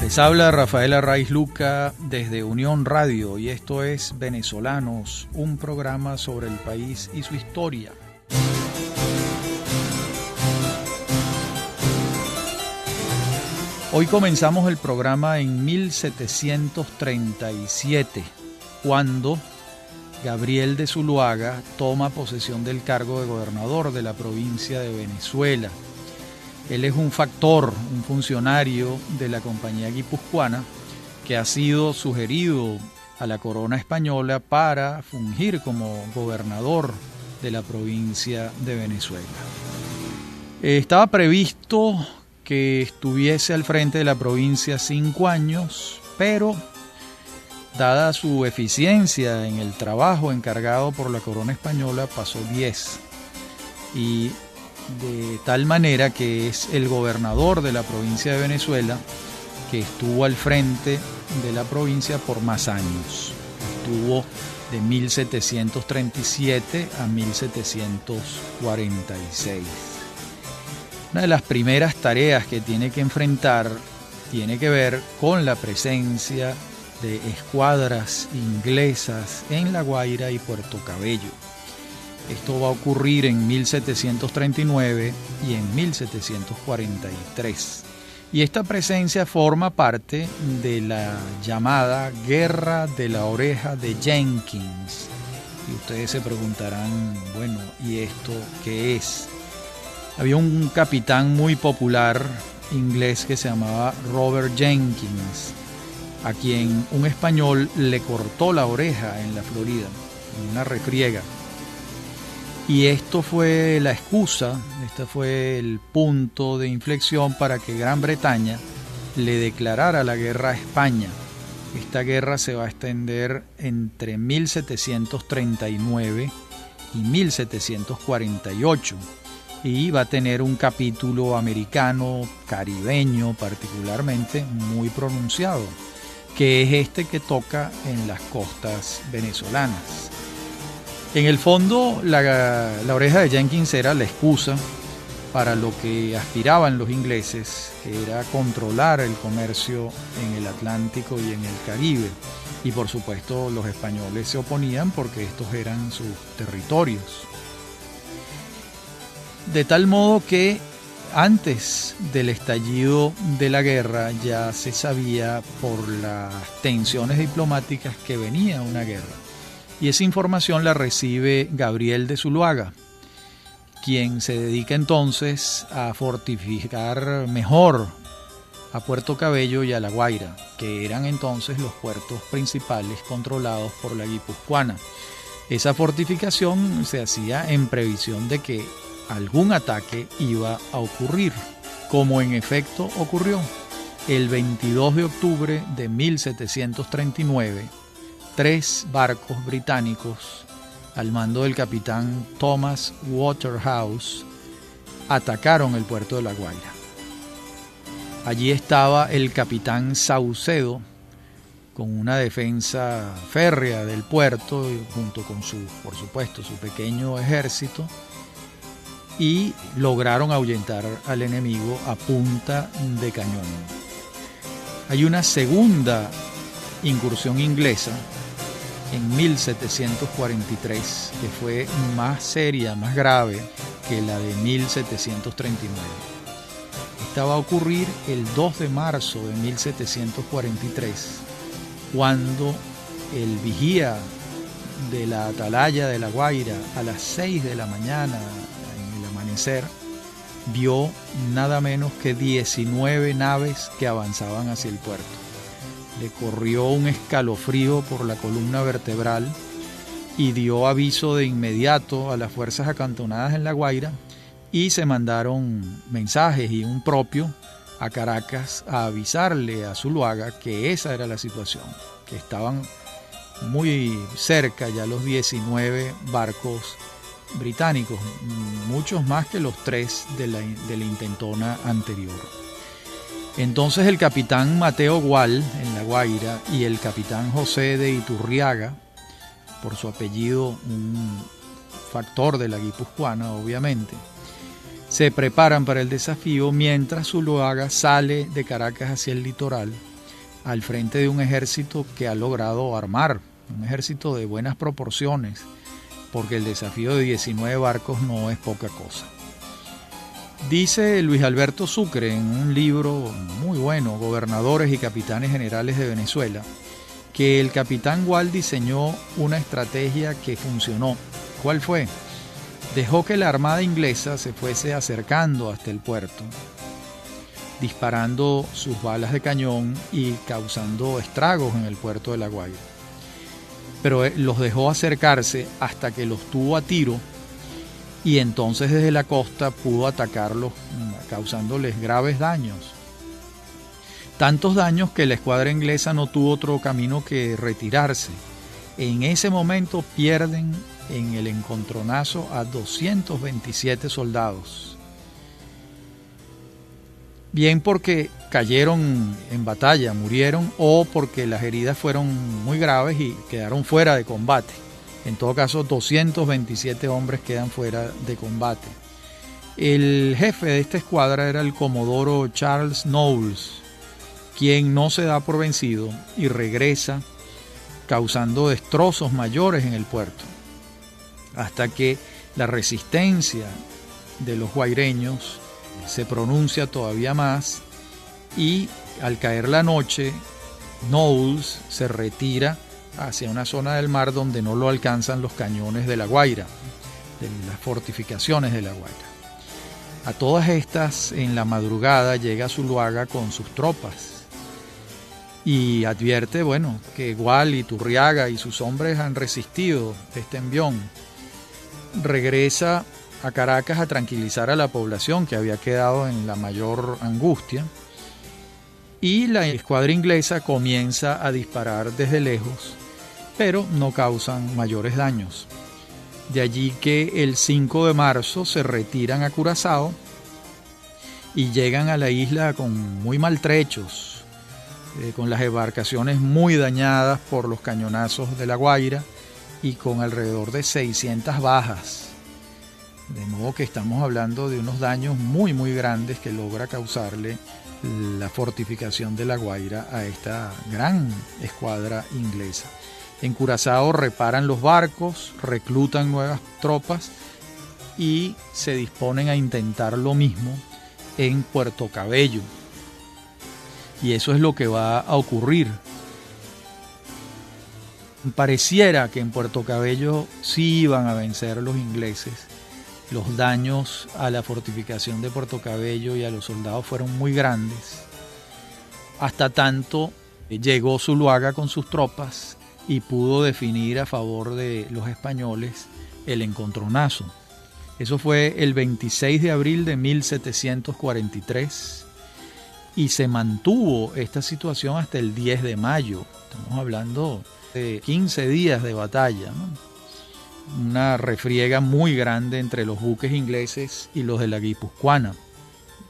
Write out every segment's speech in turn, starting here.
Les habla Rafael Arraiz Luca desde Unión Radio y esto es Venezolanos, un programa sobre el país y su historia. Hoy comenzamos el programa en 1737, cuando Gabriel de Zuloaga toma posesión del cargo de gobernador de la provincia de Venezuela. Él es un factor, un funcionario de la Compañía Guipuzcoana que ha sido sugerido a la corona española para fungir como gobernador de la provincia de Venezuela. Estaba previsto que estuviese al frente de la provincia 5 años, pero dada su eficiencia en el trabajo encargado por la corona española, pasó 10. Y de tal manera que es el gobernador de la provincia de Venezuela que estuvo al frente de la provincia por más años. Estuvo de 1737 a 1746. Una de las primeras tareas que tiene que enfrentar tiene que ver con la presencia de escuadras inglesas en La Guaira y Puerto Cabello. Esto va a ocurrir en 1739 y en 1743. Y esta presencia forma parte de la llamada Guerra de la Oreja de Jenkins. Y ustedes se preguntarán, bueno, ¿y esto qué es? Había un capitán muy popular inglés que se llamaba Robert Jenkins, a quien un español le cortó la oreja en la Florida, en una refriega. Y esto fue la excusa, este fue el punto de inflexión para que Gran Bretaña le declarara la guerra a España. Esta guerra se va a extender entre 1739 y 1748 y va a tener un capítulo americano, caribeño particularmente, muy pronunciado, que es este que toca en las costas venezolanas. En el fondo, la oreja de Jenkins era la excusa para lo que aspiraban los ingleses, que era controlar el comercio en el Atlántico y en el Caribe. Y por supuesto los españoles se oponían porque estos eran sus territorios. De tal modo que antes del estallido de la guerra ya se sabía por las tensiones diplomáticas que venía una guerra. Y esa información la recibe Gabriel de Zuloaga, quien se dedica entonces a fortificar mejor a Puerto Cabello y a La Guaira, que eran entonces los puertos principales controlados por la Guipuzcoana. Esa fortificación se hacía en previsión de que algún ataque iba a ocurrir, como en efecto ocurrió. El 22 de octubre de 1739, 3 barcos británicos al mando del capitán Thomas Waterhouse atacaron el puerto de La Guaira. Allí estaba el capitán Saucedo con una defensa férrea del puerto junto con por supuesto, su pequeño ejército, y lograron ahuyentar al enemigo a punta de cañón. Hay una segunda incursión inglesa en 1743, que fue más seria, más grave que la de 1739. Esta va a ocurrir el 2 de marzo de 1743, cuando el vigía de la atalaya de La Guaira a las 6 de la mañana, en el amanecer, vio nada menos que 19 naves que avanzaban hacia el puerto. Le corrió un escalofrío por la columna vertebral y dio aviso de inmediato a las fuerzas acantonadas en La Guaira, y se mandaron mensajes y un propio a Caracas a avisarle a Zuloaga que esa era la situación, que estaban muy cerca ya los 19 barcos británicos, muchos más que los 3 de la intentona anterior. Entonces el capitán Mateo Gual en La Guaira y el capitán José de Iturriaga, por su apellido un factor de la Guipuzcoana obviamente, se preparan para el desafío mientras Zuloaga sale de Caracas hacia el litoral al frente de un ejército que ha logrado armar, un ejército de buenas proporciones, porque el desafío de 19 barcos no es poca cosa. Dice Luis Alberto Sucre en un libro muy bueno, Gobernadores y Capitanes Generales de Venezuela, que el capitán Wall diseñó una estrategia que funcionó. ¿Cuál fue? Dejó que la armada inglesa se fuese acercando hasta el puerto, disparando sus balas de cañón y causando estragos en el puerto de La Guaira. Pero los dejó acercarse hasta que los tuvo a tiro, y entonces desde la costa pudo atacarlos, causándoles graves daños. Tantos daños que la escuadra inglesa no tuvo otro camino que retirarse. En ese momento pierden en el encontronazo a 227 soldados. Bien porque cayeron en batalla, murieron, o porque las heridas fueron muy graves y quedaron fuera de combate. En todo caso, 227 hombres quedan fuera de combate. El jefe de esta escuadra era el comodoro Charles Knowles, quien no se da por vencido y regresa causando destrozos mayores en el puerto, hasta que la resistencia de los guaireños se pronuncia todavía más, y al caer la noche, Knowles se retira hacia una zona del mar donde no lo alcanzan los cañones de La Guaira, de las fortificaciones de La Guaira. A todas estas, en la madrugada llega Zuluaga con sus tropas y advierte, que Gual y Turriaga y sus hombres han resistido este envión. Regresa a Caracas a tranquilizar a la población, que había quedado en la mayor angustia, y la escuadra inglesa comienza a disparar desde lejos, pero no causan mayores daños. De allí que el 5 de marzo se retiran a Curazao y llegan a la isla muy maltrechos, con las embarcaciones muy dañadas por los cañonazos de La Guaira y con alrededor de 600 bajas. De modo que estamos hablando de unos daños muy muy grandes que logra causarle la fortificación de La Guaira a esta gran escuadra inglesa. En Curazao reparan los barcos, reclutan nuevas tropas y se disponen a intentar lo mismo en Puerto Cabello. Y eso es lo que va a ocurrir. Pareciera que en Puerto Cabello sí iban a vencer los ingleses. Los daños a la fortificación de Puerto Cabello y a los soldados fueron muy grandes. Hasta tanto llegó Zuluaga con sus tropas y pudo definir a favor de los españoles el encontronazo. Eso fue el 26 de abril de 1743 y se mantuvo esta situación hasta el 10 de mayo. Estamos hablando de 15 días de batalla, ¿no? Una refriega muy grande entre los buques ingleses y los de la Guipuzcoana.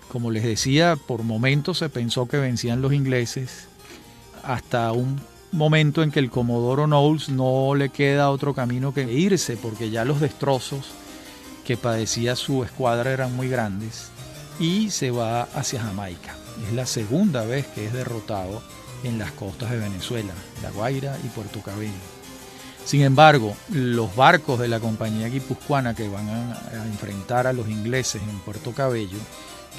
Como les decía, por momentos se pensó que vencían los ingleses, hasta un momento en que el comodoro Knowles no le queda otro camino que irse, porque ya los destrozos que padecía su escuadra eran muy grandes, y se va hacia Jamaica. Es la segunda vez que es derrotado en las costas de Venezuela, La Guaira y Puerto Cabello. Sin embargo, los barcos de la compañía guipuzcoana que van a enfrentar a los ingleses en Puerto Cabello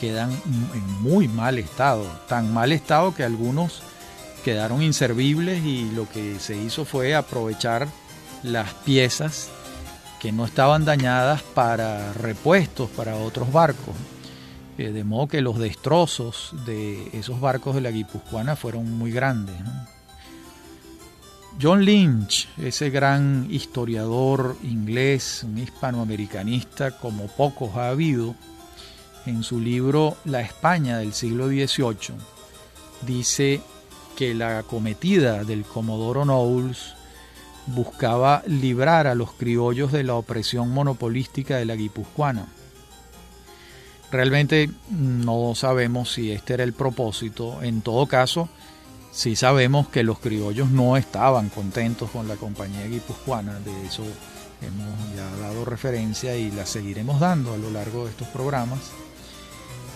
quedan en muy mal estado, tan mal estado que algunos quedaron inservibles, y lo que se hizo fue aprovechar las piezas que no estaban dañadas para repuestos para otros barcos. De modo que los destrozos de esos barcos de la Guipuzcoana fueron muy grandes, ¿no? John Lynch, ese gran historiador inglés, un hispanoamericanista como pocos ha habido, en su libro La España del siglo XVIII, dice que la acometida del comodoro Knowles buscaba librar a los criollos de la opresión monopolística de la Guipuzcoana. Realmente no sabemos si este era el propósito. En todo caso, sí sabemos que los criollos no estaban contentos con la compañía guipuzcoana. De eso hemos ya dado referencia y la seguiremos dando a lo largo de estos programas.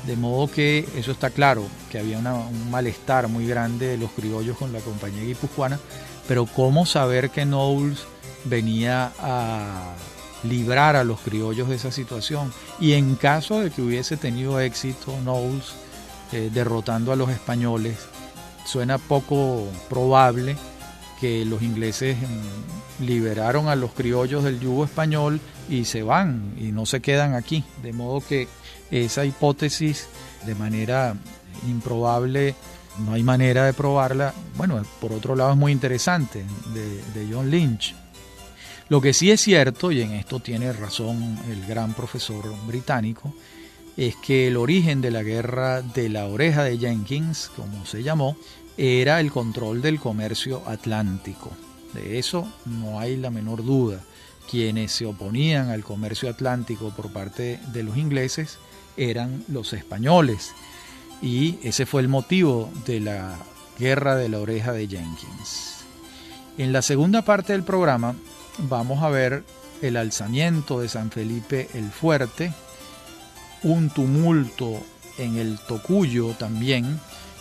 De modo que eso está claro, que había un malestar muy grande de los criollos con la compañía guipuzcoana, pero ¿cómo saber que Knowles venía a librar a los criollos de esa situación? Y en caso de que hubiese tenido éxito Knowles derrotando a los españoles, suena poco probable que los ingleses liberaron a los criollos del yugo español y se van y no se quedan aquí. De modo que esa hipótesis, de manera improbable, no hay manera de probarla. Bueno, por otro lado es muy interesante, de John Lynch. Lo que sí es cierto, y en esto tiene razón el gran profesor británico, es que el origen de la guerra de la oreja de Jenkins, como se llamó, era el control del comercio atlántico. De eso no hay la menor duda. Quienes se oponían al comercio atlántico por parte de los ingleses eran los españoles, y ese fue el motivo de la guerra de la oreja de Jenkins. En la segunda parte del programa vamos a ver el alzamiento de San Felipe el Fuerte, un tumulto en el Tocuyo también,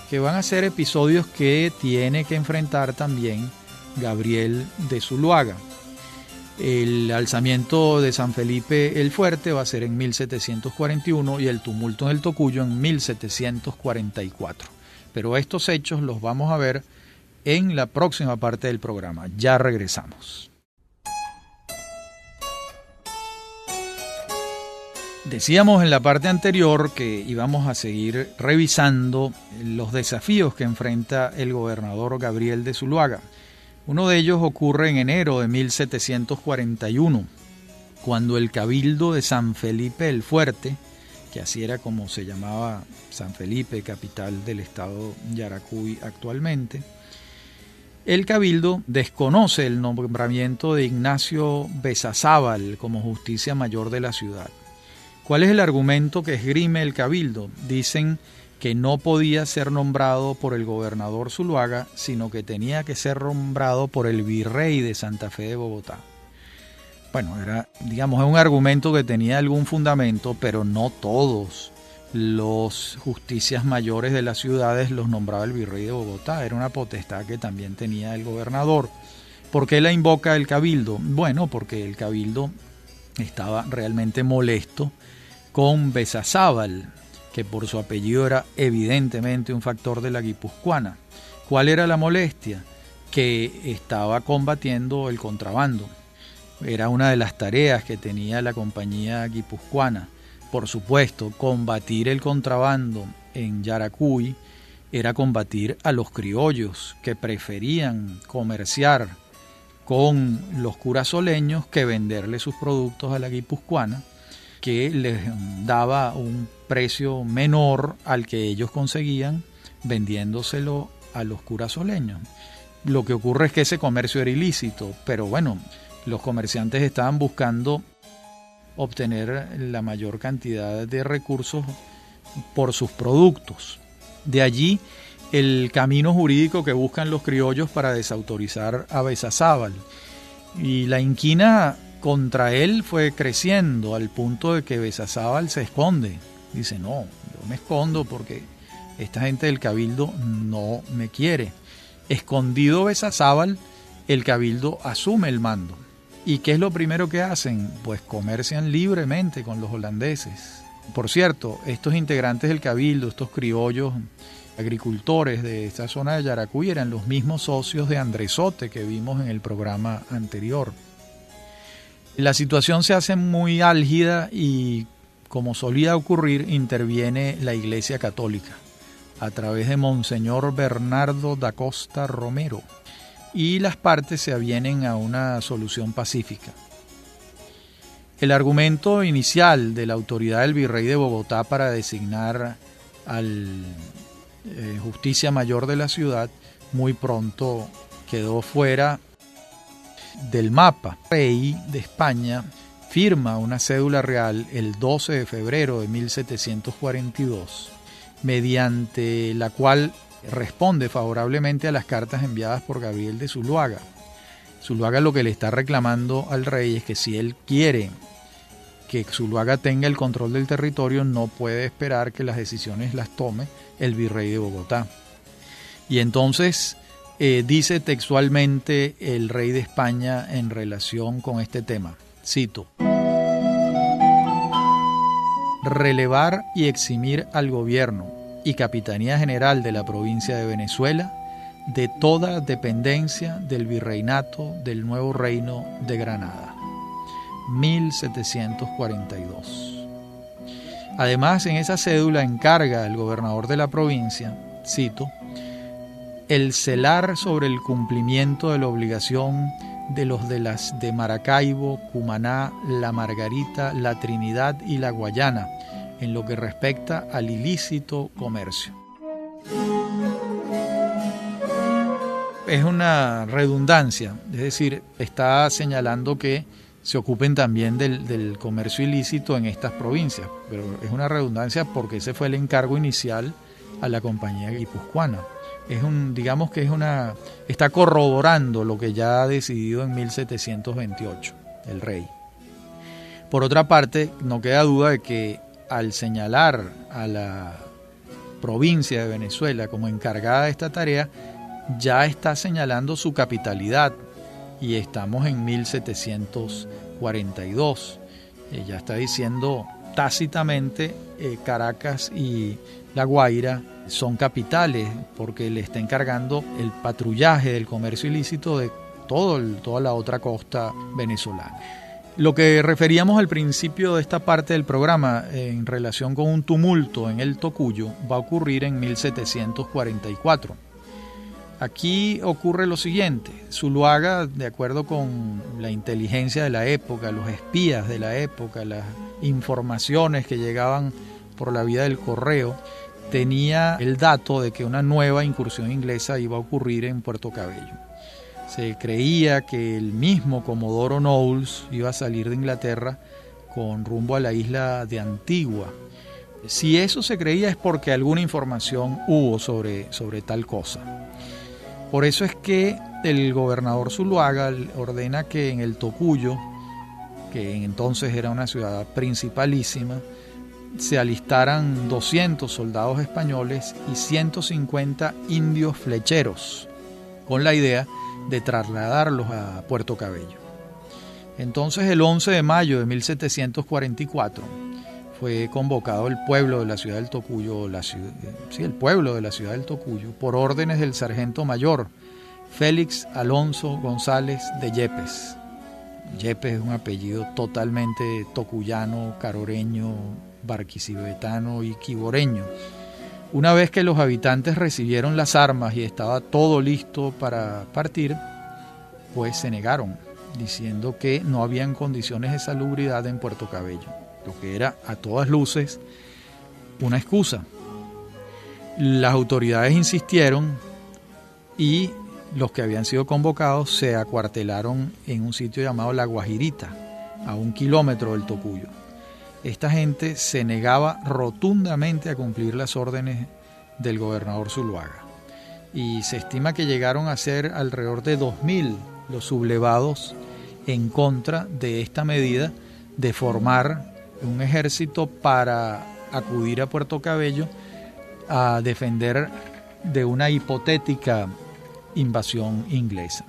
que van a ser episodios que tiene que enfrentar también Gabriel de Zuloaga. El alzamiento de San Felipe el Fuerte va a ser en 1741 y el tumulto en el Tocuyo en 1744. Pero estos hechos los vamos a ver en la próxima parte del programa. Ya regresamos. Decíamos en la parte anterior que íbamos a seguir revisando los desafíos que enfrenta el gobernador Gabriel de Zuloaga. Uno de ellos ocurre en enero de 1741, cuando el Cabildo de San Felipe el Fuerte, que así era como se llamaba San Felipe, capital del estado Yaracuy actualmente, el Cabildo desconoce el nombramiento de Ignacio Besazábal como justicia mayor de la ciudad. ¿Cuál es el argumento que esgrime el Cabildo? Dicen que no podía ser nombrado por el gobernador Zuloaga, sino que tenía que ser nombrado por el virrey de Santa Fe de Bogotá. Bueno, era, digamos, un argumento que tenía algún fundamento, pero no todos los justicias mayores de las ciudades los nombraba el virrey de Bogotá. Era una potestad que también tenía el gobernador. ¿Por qué la invoca el Cabildo? Bueno, porque el Cabildo estaba realmente molesto con Besazábal, que por su apellido era evidentemente un factor de la guipuzcoana. ¿Cuál era la molestia? Que estaba combatiendo el contrabando. Era una de las tareas que tenía la compañía guipuzcoana. Por supuesto, combatir el contrabando en Yaracuy era combatir a los criollos que preferían comerciar con los curazoleños que venderle sus productos a la guipuzcoana, que les daba un precio menor al que ellos conseguían vendiéndoselo a los curazoleños. Lo que ocurre es que ese comercio era ilícito, pero bueno, los comerciantes estaban buscando obtener la mayor cantidad de recursos por sus productos. De allí el camino jurídico que buscan los criollos para desautorizar a Besazábal. Y la inquina contra él fue creciendo al punto de que Besazábal se esconde. Dice, no, yo me escondo porque esta gente del Cabildo no me quiere. Escondido Besazábal, el Cabildo asume el mando. ¿Y qué es lo primero que hacen? Pues comercian libremente con los holandeses. Por cierto, estos integrantes del Cabildo, estos criollos agricultores de esta zona de Yaracuy, eran los mismos socios de Andresote que vimos en el programa anterior. La situación se hace muy álgida y, como solía ocurrir, interviene la Iglesia Católica a través de Monseñor Bernardo da Costa Romero, y las partes se avienen a una solución pacífica. El argumento inicial de la autoridad del virrey de Bogotá para designar al justicia mayor de la ciudad muy pronto quedó fuera del mapa. El rey de España firma una cédula real el 12 de febrero de 1742, mediante la cual responde favorablemente a las cartas enviadas por Gabriel de Zuloaga. Zuloaga lo que le está reclamando al rey es que si él quiere que Zuluaga tenga el control del territorio, no puede esperar que las decisiones las tome el virrey de Bogotá. Y entonces dice textualmente el rey de España en relación con este tema, cito: relevar y eximir al gobierno y Capitanía General de la provincia de Venezuela de toda dependencia del virreinato del nuevo reino de Granada. 1742. Además, en esa cédula encarga al gobernador de la provincia, cito, el celar sobre el cumplimiento de la obligación de los de las de Maracaibo, Cumaná, La Margarita, La Trinidad y La Guayana, en lo que respecta al ilícito comercio. Es una redundancia, es decir, está señalando que se ocupen también del comercio ilícito en estas provincias, pero es una redundancia porque ese fue el encargo inicial a la compañía guipuzcoana. Digamos que está corroborando lo que ya ha decidido en 1728 el rey. Por otra parte, no queda duda de que al señalar a la provincia de Venezuela como encargada de esta tarea, ya está señalando su capitalidad, y estamos en 1742. Ya está diciendo tácitamente Caracas y La Guaira son capitales, porque le está encargando el patrullaje del comercio ilícito de toda la otra costa venezolana. Lo que referíamos al principio de esta parte del programa en relación con un tumulto en el Tocuyo va a ocurrir en 1744. Aquí ocurre lo siguiente: Zuluaga, de acuerdo con la inteligencia de la época, los espías de la época, las informaciones que llegaban por la vía del correo, tenía el dato de que una nueva incursión inglesa iba a ocurrir en Puerto Cabello. Se creía que el mismo Comodoro Knowles iba a salir de Inglaterra con rumbo a la isla de Antigua. Si eso se creía es porque alguna información hubo sobre tal cosa. Por eso es que el gobernador Zuluaga ordena que en el Tocuyo, que entonces era una ciudad principalísima, se alistaran 200 soldados españoles y 150 indios flecheros, con la idea de trasladarlos a Puerto Cabello. Entonces, el 11 de mayo de 1744 fue convocado el pueblo de la ciudad del Tocuyo, el pueblo de la ciudad del Tocuyo, por órdenes del sargento mayor Félix Alonso González de Yepes. Yepes es un apellido totalmente tocuyano, caroreño, barquisimetano y quiboreño. Una vez que los habitantes recibieron las armas y estaba todo listo para partir, pues se negaron, diciendo que no habían condiciones de salubridad en Puerto Cabello, lo que era a todas luces una excusa. Las autoridades insistieron y los que habían sido convocados se acuartelaron en un sitio llamado La Guajirita, a 1 kilómetro del Tocuyo. Esta gente se negaba rotundamente a cumplir las órdenes del gobernador Zuluaga, y se estima que llegaron a ser alrededor de 2.000 los sublevados en contra de esta medida de formar un ejército para acudir a Puerto Cabello a defender de una hipotética invasión inglesa.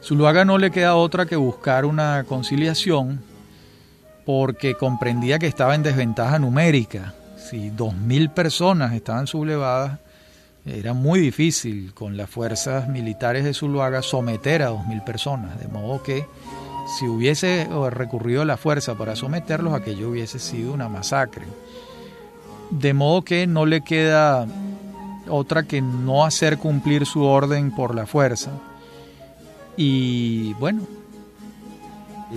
Zuluaga no le queda otra que buscar una conciliación, porque comprendía que estaba en desventaja numérica. Si 2.000 personas estaban sublevadas, era muy difícil con las fuerzas militares de Zuluaga someter a 2.000 personas, de modo que si hubiese recurrido a la fuerza para someterlos, aquello hubiese sido una masacre. De modo que no le queda otra que no hacer cumplir su orden por la fuerza. Y bueno,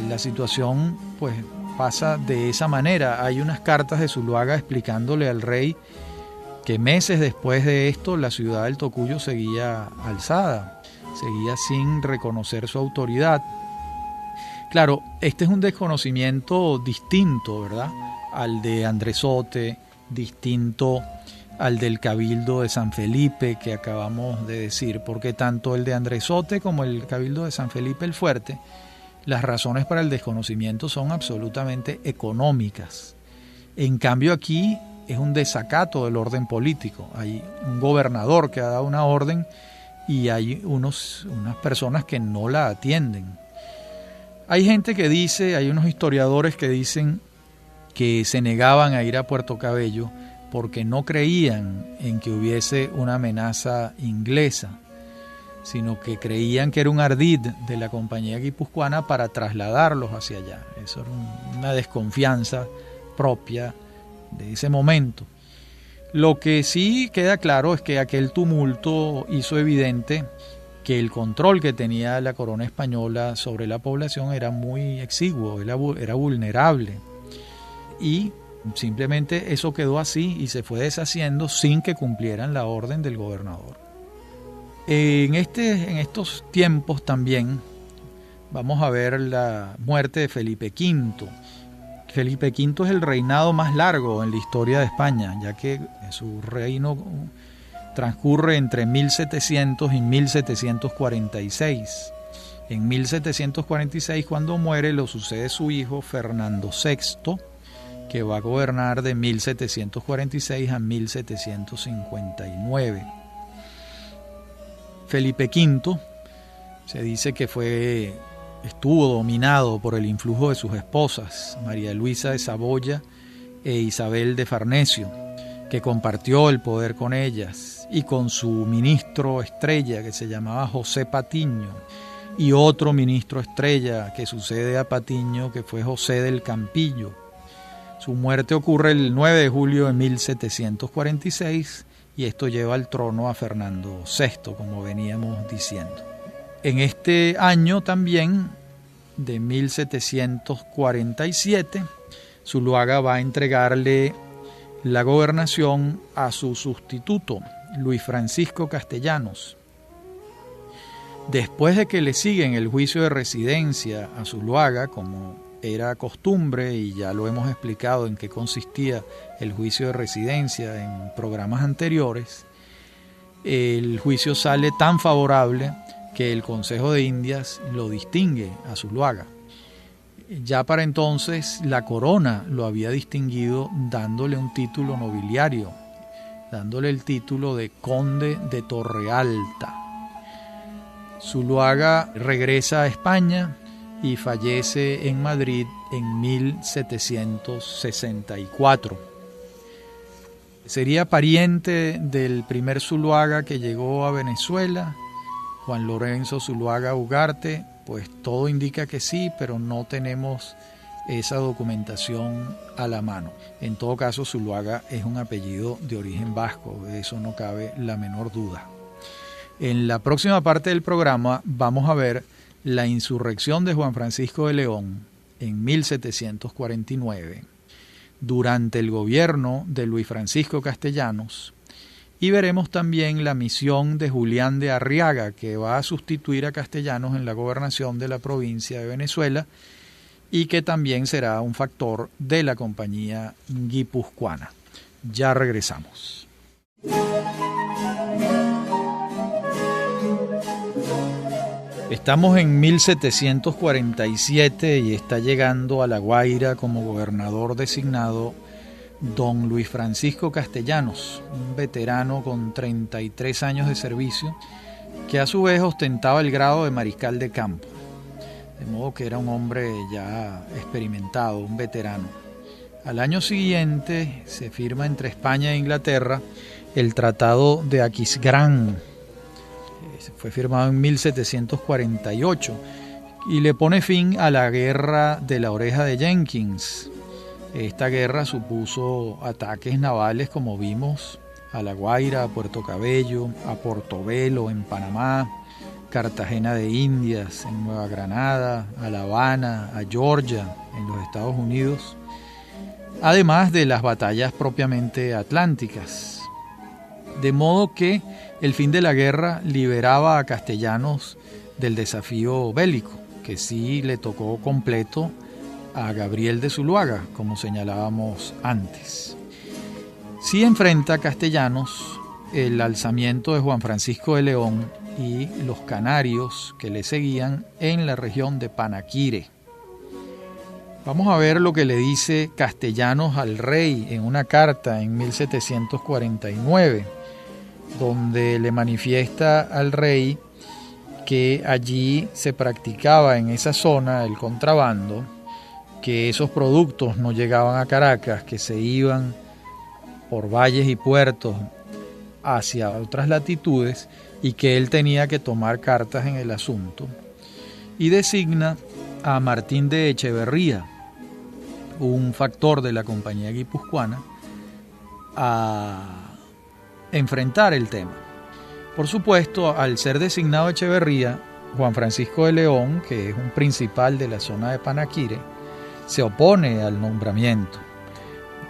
la situación pues pasa de esa manera. Hay unas cartas de Zuluaga explicándole al rey que meses después de esto la ciudad del Tocuyo seguía alzada, seguía sin reconocer su autoridad. Claro, este es un desconocimiento distinto, ¿verdad?, al de Andresote, distinto al del Cabildo de San Felipe que acabamos de decir, porque tanto el de Andresote como el Cabildo de San Felipe el Fuerte las razones para el desconocimiento son absolutamente económicas. En cambio aquí es un desacato del orden político. Hay un gobernador que ha dado una orden y hay unas personas que no la atienden. Hay gente que dice, hay unos historiadores que dicen que se negaban a ir a Puerto Cabello porque no creían en que hubiese una amenaza inglesa, sino que creían que era un ardid de la compañía guipuzcoana para trasladarlos hacia allá. Eso era una desconfianza propia de ese momento. Lo que sí queda claro es que aquel tumulto hizo evidente que el control que tenía la corona española sobre la población era muy exiguo, era vulnerable. Y simplemente eso quedó así y se fue deshaciendo sin que cumplieran la orden del gobernador. En estos tiempos también vamos a ver la muerte de Felipe V. Felipe V es el reinado más largo en la historia de España, ya que su reino transcurre entre 1700 y 1746. En 1746, cuando muere, lo sucede su hijo Fernando VI, que va a gobernar de 1746 a 1759. Felipe V se dice que estuvo dominado por el influjo de sus esposas, María Luisa de Saboya e Isabel de Farnesio, que compartió el poder con ellas, y con su ministro estrella, que se llamaba José Patiño, y otro ministro estrella que sucede a Patiño, que fue José del Campillo. Su muerte ocurre el 9 de julio de 1746, y esto lleva al trono a Fernando VI, como veníamos diciendo. En este año también, de 1747, Zuloaga va a entregarle la gobernación a su sustituto, Luis Francisco Castellanos. Después de que le siguen el juicio de residencia a Zuloaga, como era costumbre, y ya lo hemos explicado en qué consistía el juicio de residencia en programas anteriores, el juicio sale tan favorable que el Consejo de Indias lo distingue a Zuloaga. Ya para entonces la corona lo había distinguido dándole un título nobiliario, dándole el título de conde de Torrealta. Zuloaga regresa a España y fallece en Madrid en 1764. Sería pariente del primer Zuloaga que llegó a Venezuela, Juan Lorenzo Zuloaga Ugarte. Pues todo indica que sí, pero no tenemos esa documentación a la mano. En todo caso, Zuloaga es un apellido de origen vasco, de eso no cabe la menor duda. En la próxima parte del programa vamos a ver la insurrección de Juan Francisco de León en 1749, durante el gobierno de Luis Francisco Castellanos, y veremos también la misión de Julián de Arriaga, que va a sustituir a Castellanos en la gobernación de la provincia de Venezuela y que también será un factor de la compañía guipuzcoana. Ya regresamos. Estamos en 1747 y está llegando a La Guaira como gobernador designado don Luis Francisco Castellanos, un veterano con 33 años de servicio, que a su vez ostentaba el grado de mariscal de campo, de modo que era un hombre ya experimentado, un veterano. Al año siguiente se firma entre España e Inglaterra el Tratado de Aquisgrán. Fue firmado en 1748 y le pone fin a la guerra de la Oreja de Jenkins. Esta guerra supuso ataques navales, como vimos, a La Guaira, a Puerto Cabello, a Portobelo en Panamá, Cartagena de Indias en Nueva Granada, a La Habana, a Georgia en los Estados Unidos, además de las batallas propiamente atlánticas. De modo que el fin de la guerra liberaba a Castellanos del desafío bélico, que sí le tocó completo a Gabriel de Zuloaga, como señalábamos antes. Sí enfrenta a Castellanos el alzamiento de Juan Francisco de León y los canarios que le seguían en la región de Panaquire. Vamos a ver lo que le dice Castellanos al rey en una carta en 1749, donde le manifiesta al rey que allí se practicaba en esa zona el contrabando, que esos productos no llegaban a Caracas, que se iban por valles y puertos hacia otras latitudes y que él tenía que tomar cartas en el asunto. Y designa a Martín de Echeverría, un factor de la Compañía Guipuzcoana, a enfrentar el tema. Por supuesto, al ser designado Echeverría, Juan Francisco de León, que es un principal de la zona de Panaquire, se opone al nombramiento.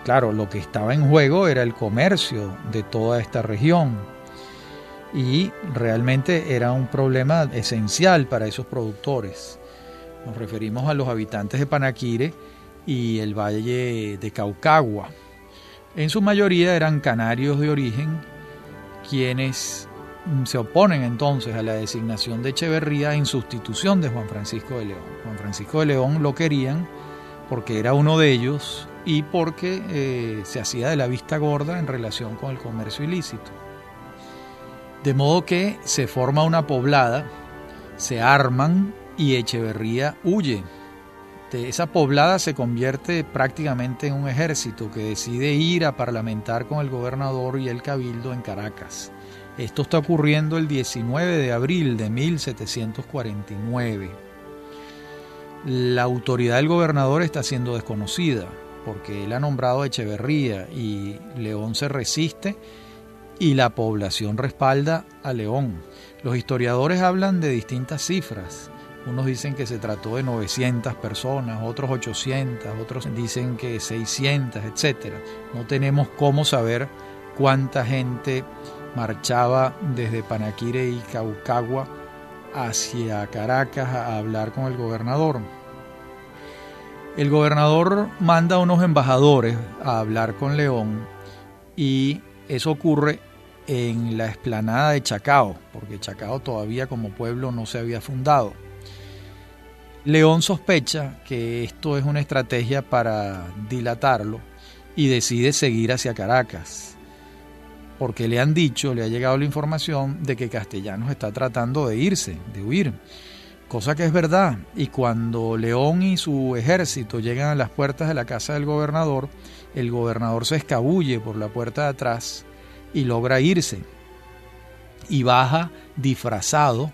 Claro, lo que estaba en juego era el comercio de toda esta región y realmente era un problema esencial para esos productores. Nos referimos a los habitantes de Panaquire y el valle de Caucagua. En su mayoría eran canarios de origen, quienes se oponen entonces a la designación de Echeverría en sustitución de Juan Francisco de León. Juan Francisco de León lo querían porque era uno de ellos y porque se hacía de la vista gorda en relación con el comercio ilícito. De modo que se forma una poblada, se arman y Echeverría huye. De esa poblada se convierte prácticamente en un ejército que decide ir a parlamentar con el gobernador y el cabildo en Caracas. Esto está ocurriendo el 19 de abril de 1749. La autoridad del gobernador está siendo desconocida porque él ha nombrado a Echeverría y León se resiste y la población respalda a León. Los historiadores hablan de distintas cifras. Unos dicen que se trató de 900 personas, otros 800, otros dicen que 600, etc. No tenemos cómo saber cuánta gente marchaba desde Panaquire y Caucagua hacia Caracas a hablar con el gobernador. El gobernador manda a unos embajadores a hablar con León y eso ocurre en la explanada de Chacao, porque Chacao todavía como pueblo no se había fundado. León sospecha que esto es una estrategia para dilatarlo y decide seguir hacia Caracas, porque le han dicho, le ha llegado la información de que Castellanos está tratando de irse, de huir, cosa que es verdad. Y cuando León y su ejército llegan a las puertas de la casa del gobernador, el gobernador se escabulle por la puerta de atrás y logra irse y baja disfrazado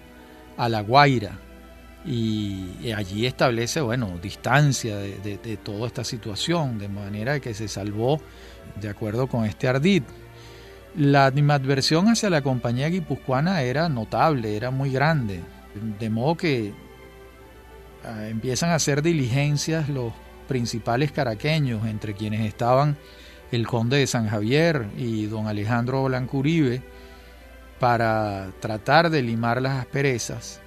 a La Guaira y allí establece, distancia de toda esta situación, de manera que se salvó de acuerdo con este ardid. La animadversión hacia la Compañía Guipuzcoana era notable, era muy grande, de modo que empiezan a hacer diligencias los principales caraqueños, entre quienes estaban el conde de San Javier y don Alejandro Blanco Uribe, para tratar de limar las asperezas,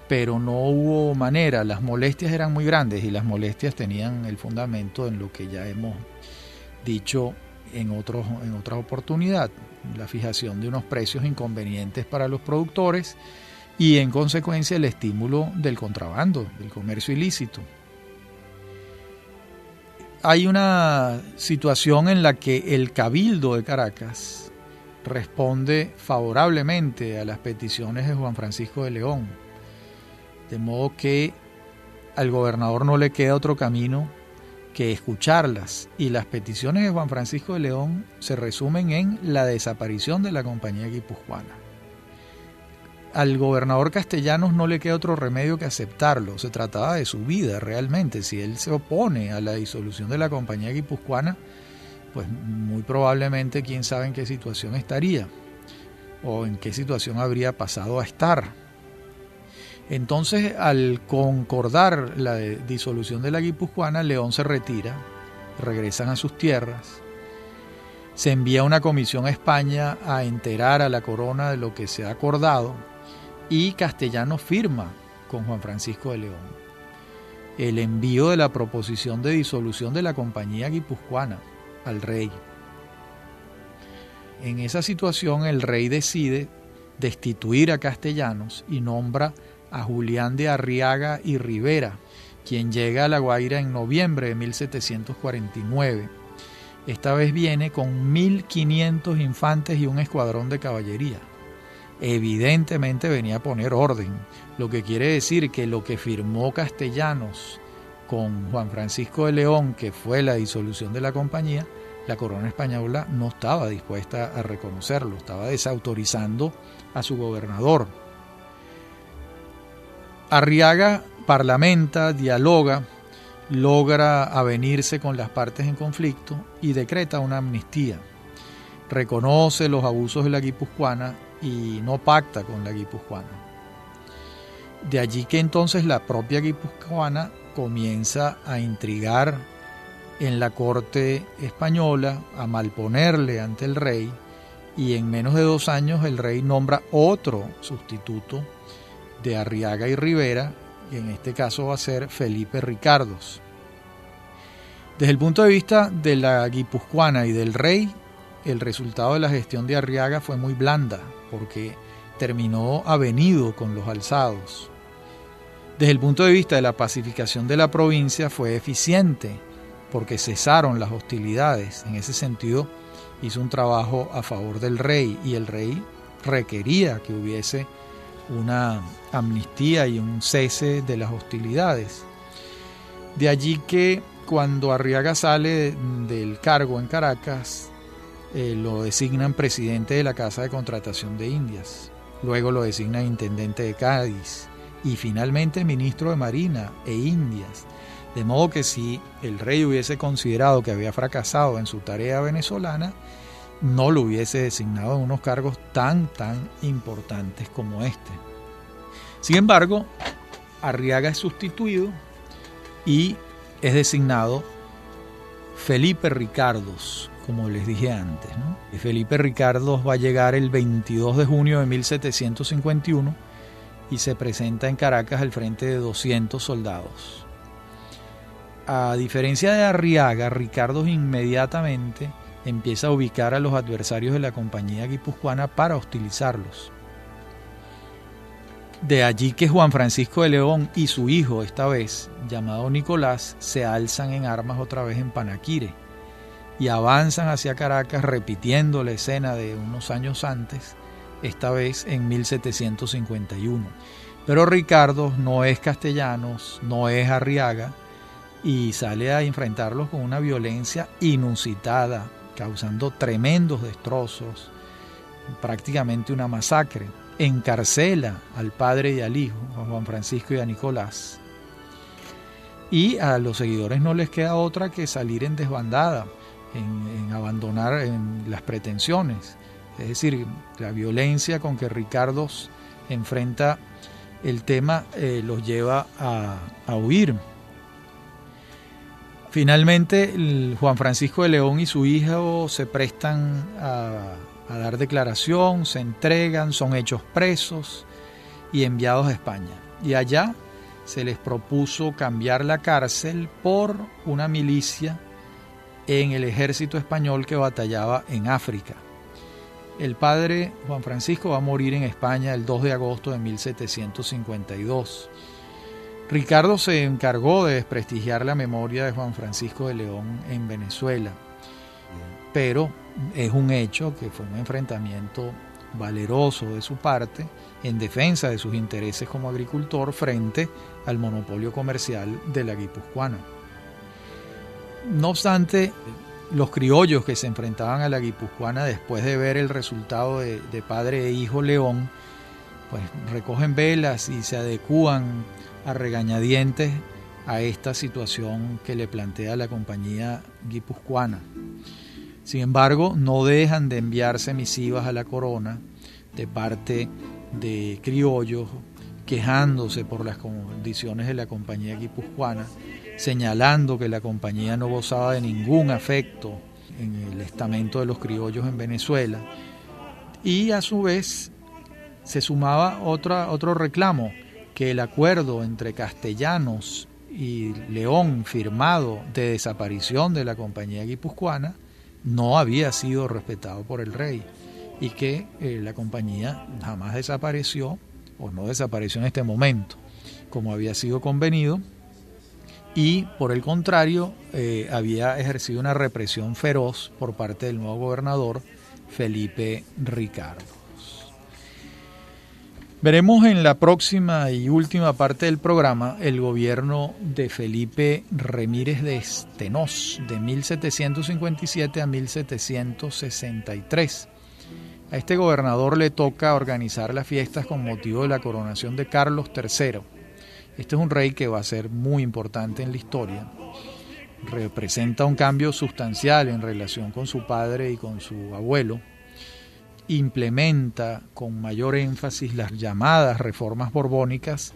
pero no hubo manera. Las molestias eran muy grandes y las molestias tenían el fundamento en lo que ya hemos dicho en otras oportunidades, la fijación de unos precios inconvenientes para los productores y en consecuencia el estímulo del contrabando, del comercio ilícito. Hay una situación en la que el Cabildo de Caracas responde favorablemente a las peticiones de Juan Francisco de León, de modo que al gobernador no le queda otro camino que escucharlas, y las peticiones de Juan Francisco de León se resumen en la desaparición de la Compañía Guipuzcoana. Al gobernador Castellanos no le queda otro remedio que aceptarlo. Se trataba de su vida realmente. Si él se opone a la disolución de la Compañía Guipuzcoana, pues muy probablemente quién sabe en qué situación estaría o en qué situación habría pasado a estar. Entonces, al concordar la disolución de la Guipuzcoana, León se retira, regresan a sus tierras, se envía una comisión a España a enterar a la corona de lo que se ha acordado y Castellanos firma con Juan Francisco de León el envío de la proposición de disolución de la Compañía Guipuzcoana al rey. En esa situación el rey decide destituir a Castellanos y nombra a Julián de Arriaga y Rivera, quien llega a La Guaira en noviembre de 1749. Esta vez viene con 1.500 infantes y un escuadrón de caballería. Evidentemente venía a poner orden, lo que quiere decir que lo que firmó Castellanos con Juan Francisco de León, que fue la disolución de la compañía, la corona española no estaba dispuesta a reconocerlo, estaba desautorizando a su gobernador. Arriaga parlamenta, dialoga, logra avenirse con las partes en conflicto y decreta una amnistía. Reconoce los abusos de la guipuzcoana y no pacta con la guipuzcoana. De allí que entonces la propia guipuzcoana comienza a intrigar en la corte española, a malponerle ante el rey, y en menos de 2 años el rey nombra otro sustituto de Arriaga y Rivera, y en este caso va a ser Felipe Ricardos. Desde el punto de vista de la guipuzcoana y del rey, el resultado de la gestión de Arriaga fue muy blanda, porque terminó avenido con los alzados. Desde el punto de vista de la pacificación de la provincia fue eficiente, porque cesaron las hostilidades. En ese sentido, hizo un trabajo a favor del rey, y el rey requería que hubiese una amnistía y un cese de las hostilidades. De allí que cuando Arriaga sale del cargo en Caracas, lo designan presidente de la Casa de Contratación de Indias, luego lo designan intendente de Cádiz y finalmente ministro de Marina e Indias. De modo que si el rey hubiese considerado que había fracasado en su tarea venezolana, no lo hubiese designado en unos cargos tan importantes como este. Sin embargo, Arriaga es sustituido y es designado Felipe Ricardos, como les dije antes, ¿no? Y Felipe Ricardos va a llegar el 22 de junio de 1751 y se presenta en Caracas al frente de 200 soldados. A diferencia de Arriaga, Ricardos inmediatamente empieza a ubicar a los adversarios de la compañía guipuzcoana para hostilizarlos. De allí que Juan Francisco de León y su hijo, esta vez llamado Nicolás, se alzan en armas otra vez en Panaquire y avanzan hacia Caracas repitiendo la escena de unos años antes, esta vez en 1751. Pero Ricardos no es Castellanos, no es Arriaga, y sale a enfrentarlos con una violencia inusitada, causando tremendos destrozos, prácticamente una masacre. Encarcela al padre y al hijo, a Juan Francisco y a Nicolás, y a los seguidores no les queda otra que salir en desbandada, en abandonar en las pretensiones. Es decir, la violencia con que Ricardos enfrenta el tema los lleva a huir. Finalmente, Juan Francisco de León y su hijo se prestan a dar declaración, se entregan, son hechos presos y enviados a España. Y allá se les propuso cambiar la cárcel por una milicia en el ejército español que batallaba en África. El padre Juan Francisco va a morir en España el 2 de agosto de 1752. Ricardo se encargó de desprestigiar la memoria de Juan Francisco de León en Venezuela, pero es un hecho que fue un enfrentamiento valeroso de su parte en defensa de sus intereses como agricultor frente al monopolio comercial de la guipuzcoana. No obstante, los criollos que se enfrentaban a la guipuzcoana después de ver el resultado de padre e hijo León, pues recogen velas y se adecúan a regañadientes a esta situación que le plantea la compañía guipuzcoana. Sin embargo, no dejan de enviarse misivas a la corona de parte de criollos quejándose por las condiciones de la compañía guipuzcoana, señalando que la compañía no gozaba de ningún afecto en el estamento de los criollos en Venezuela, y a su vez se sumaba otro reclamo, que el acuerdo entre Castellanos y León firmado de desaparición de la compañía guipuzcoana no había sido respetado por el rey, y que la compañía jamás desapareció, o no desapareció en este momento, como había sido convenido, y por el contrario había ejercido una represión feroz por parte del nuevo gobernador Felipe Ricardo. Veremos en la próxima y última parte del programa el gobierno de Felipe Ramírez de Stenós de 1757 a 1763. A este gobernador le toca organizar las fiestas con motivo de la coronación de Carlos III. Este es un rey que va a ser muy importante en la historia. Representa un cambio sustancial en relación con su padre y con su abuelo. Implementa con mayor énfasis las llamadas reformas borbónicas,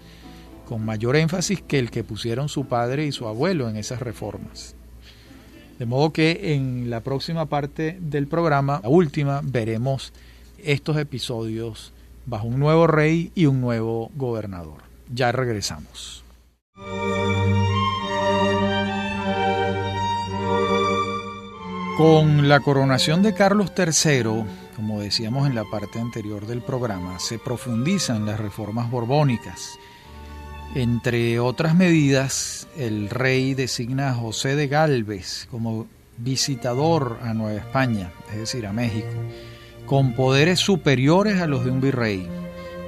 con mayor énfasis que el que pusieron su padre y su abuelo en esas reformas. De modo que en la próxima parte del programa, la última, veremos estos episodios bajo un nuevo rey y un nuevo gobernador. Ya regresamos. Con la coronación de Carlos III, como decíamos en la parte anterior del programa, se profundizan las reformas borbónicas. Entre otras medidas, el rey designa a José de Gálvez como visitador a Nueva España, es decir, a México, con poderes superiores a los de un virrey.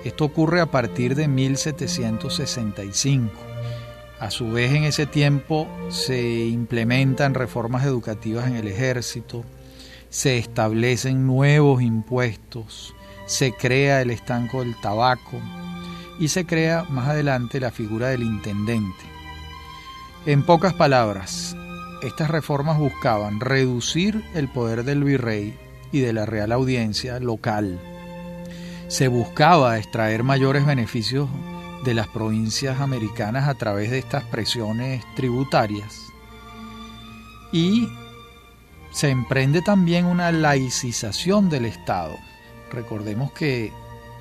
Esto ocurre a partir de 1765. A su vez, en ese tiempo se implementan reformas educativas en el ejército, se establecen nuevos impuestos, se crea el estanco del tabaco y se crea más adelante la figura del intendente. En pocas palabras, estas reformas buscaban reducir el poder del virrey y de la Real Audiencia local. Se buscaba extraer mayores beneficios de las provincias americanas a través de estas presiones tributarias, y se emprende también una laicización del Estado. Recordemos que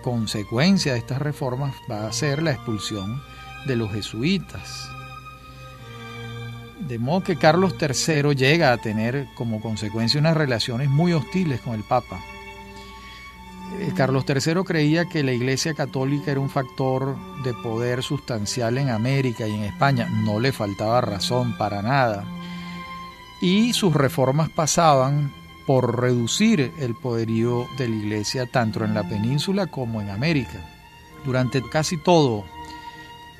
consecuencia de estas reformas va a ser la expulsión de los jesuitas. De modo que Carlos III llega a tener como consecuencia unas relaciones muy hostiles con el Papa. Carlos III creía que la Iglesia Católica era un factor de poder sustancial en América y en España. No le faltaba razón para nada. Y sus reformas pasaban por reducir el poderío de la Iglesia tanto en la península como en América. Durante casi todo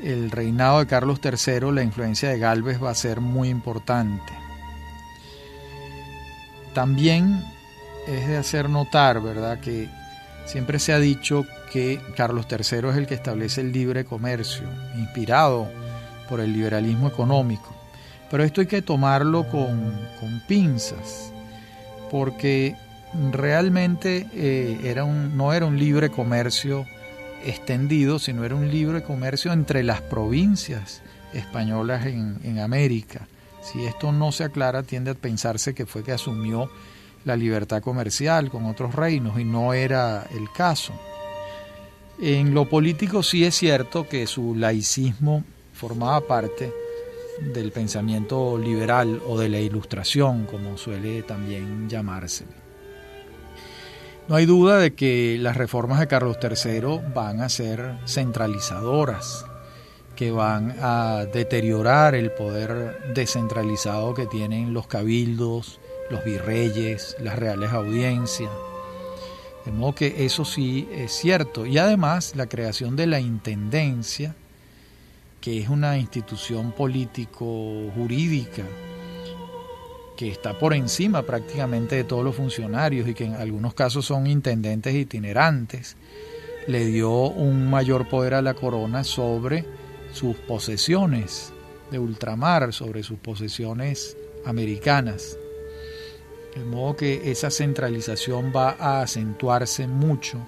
el reinado de Carlos III, la influencia de Gálvez va a ser muy importante. También es de hacer notar, ¿verdad?, que siempre se ha dicho que Carlos III es el que establece el libre comercio, inspirado por el liberalismo económico. Pero esto hay que tomarlo con pinzas, porque realmente no era un libre comercio extendido, sino era un libre comercio entre las provincias españolas en América. Si esto no se aclara, tiende a pensarse que fue que asumió la libertad comercial con otros reinos, y no era el caso. En lo político sí es cierto que su laicismo formaba parte del pensamiento liberal o de la Ilustración, como suele también llamarse. No hay duda de que las reformas de Carlos III van a ser centralizadoras, que van a deteriorar el poder descentralizado que tienen los cabildos, los virreyes, las reales audiencias. De modo que eso sí es cierto. Y además la creación de la intendencia, que es una institución político-jurídica que está por encima prácticamente de todos los funcionarios y que en algunos casos son intendentes itinerantes, le dio un mayor poder a la corona sobre sus posesiones de ultramar, sobre sus posesiones americanas. De modo que esa centralización va a acentuarse mucho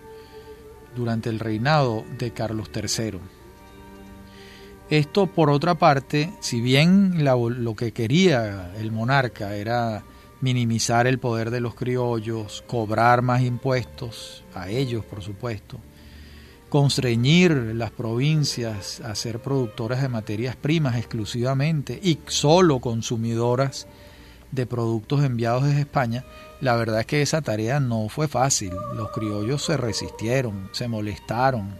durante el reinado de Carlos III. Esto, por otra parte, si bien lo que quería el monarca era minimizar el poder de los criollos, cobrar más impuestos a ellos, por supuesto, constreñir las provincias a ser productoras de materias primas exclusivamente y solo consumidoras de productos enviados desde España, la verdad es que esa tarea no fue fácil. Los criollos se resistieron, se molestaron,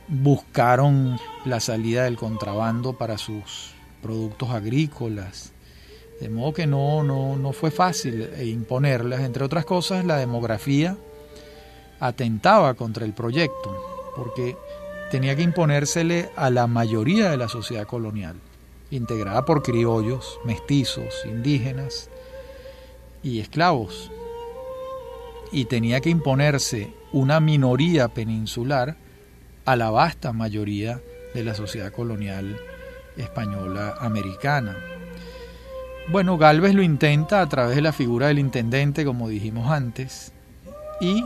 buscaron la salida del contrabando para sus productos agrícolas, de modo que no fue fácil imponerlas. Entre otras cosas, la demografía atentaba contra el proyecto, porque tenía que imponérsele a la mayoría de la sociedad colonial, integrada por criollos, mestizos, indígenas y esclavos, y tenía que imponerse una minoría peninsular a la vasta mayoría de la sociedad colonial española americana. Bueno, Gálvez lo intenta a través de la figura del intendente, como dijimos antes, y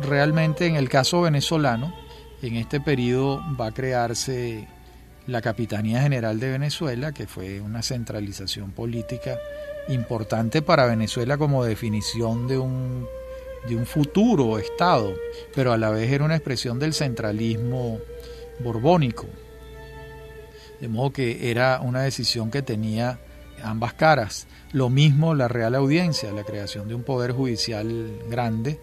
realmente en el caso venezolano, en este periodo va a crearse la Capitanía General de Venezuela, que fue una centralización política importante para Venezuela como definición de un futuro Estado, pero a la vez era una expresión del centralismo borbónico. De modo que era una decisión que tenía ambas caras. Lo mismo la Real Audiencia, la creación de un poder judicial grande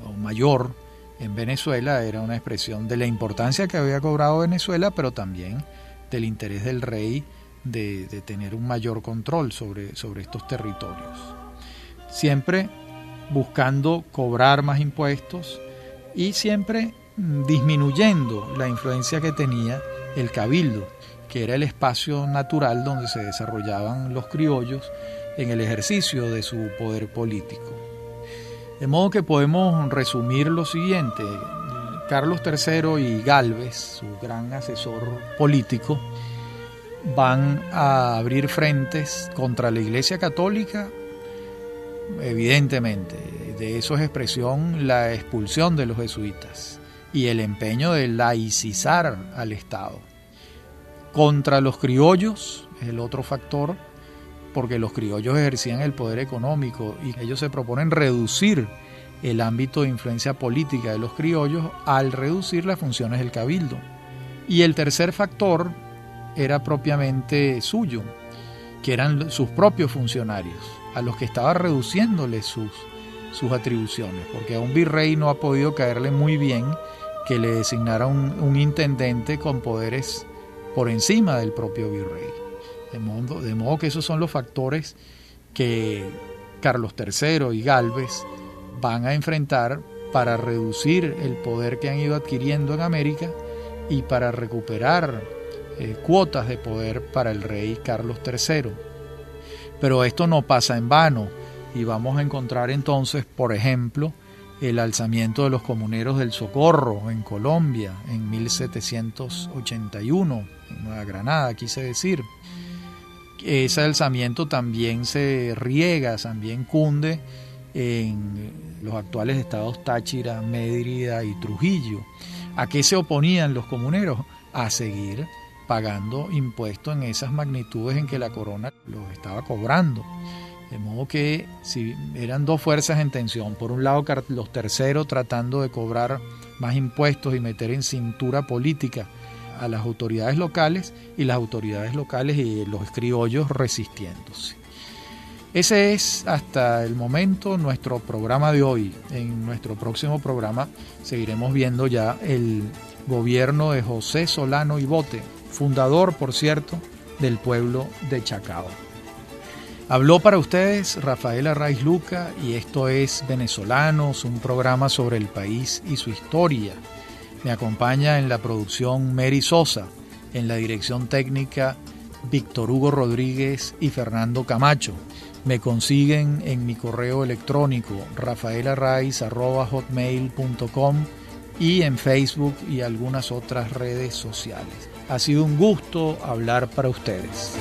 o mayor en Venezuela, era una expresión de la importancia que había cobrado Venezuela, pero también del interés del rey de tener un mayor control sobre estos territorios. Siempre buscando cobrar más impuestos y siempre disminuyendo la influencia que tenía el cabildo, que era el espacio natural donde se desarrollaban los criollos en el ejercicio de su poder político. De modo que podemos resumir lo siguiente: Carlos III y Gálvez, su gran asesor político, van a abrir frentes contra la Iglesia Católica. Evidentemente, de eso es expresión la expulsión de los jesuitas y el empeño de laicizar al Estado. Contra los criollos es el otro factor, porque los criollos ejercían el poder económico y ellos se proponen reducir el ámbito de influencia política de los criollos al reducir las funciones del cabildo. Y el tercer factor era propiamente suyo, que eran sus propios funcionarios, a los que estaba reduciéndole sus atribuciones, porque a un virrey no ha podido caerle muy bien que le designara un intendente con poderes por encima del propio virrey. De modo que esos son los factores que Carlos III y Gálvez van a enfrentar para reducir el poder que han ido adquiriendo en América y para recuperar cuotas de poder para el rey Carlos III. Pero esto no pasa en vano, y vamos a encontrar entonces, por ejemplo, el alzamiento de los comuneros del Socorro en Colombia en 1781, en Nueva Granada, quise decir. Ese alzamiento también se riega, también cunde en los actuales estados Táchira, Mérida y Trujillo. ¿A qué se oponían los comuneros? A seguir pagando impuestos en esas magnitudes en que la corona los estaba cobrando. De modo que si eran dos fuerzas en tensión, por un lado Carlos III tratando de cobrar más impuestos y meter en cintura política a las autoridades locales, y las autoridades locales y los criollos resistiéndose. Ese es hasta el momento nuestro programa de hoy. En nuestro próximo programa seguiremos viendo ya el gobierno de José Solano y Bote, fundador, por cierto, del pueblo de Chacao. Habló para ustedes Rafael Arraiz Luca, y esto es Venezolanos, un programa sobre el país y su historia. Me acompaña en la producción Mary Sosa, en la dirección técnica Víctor Hugo Rodríguez y Fernando Camacho. Me consiguen en mi correo electrónico rafaelarraiz@hotmail.com y en Facebook y algunas otras redes sociales. Ha sido un gusto hablar para ustedes.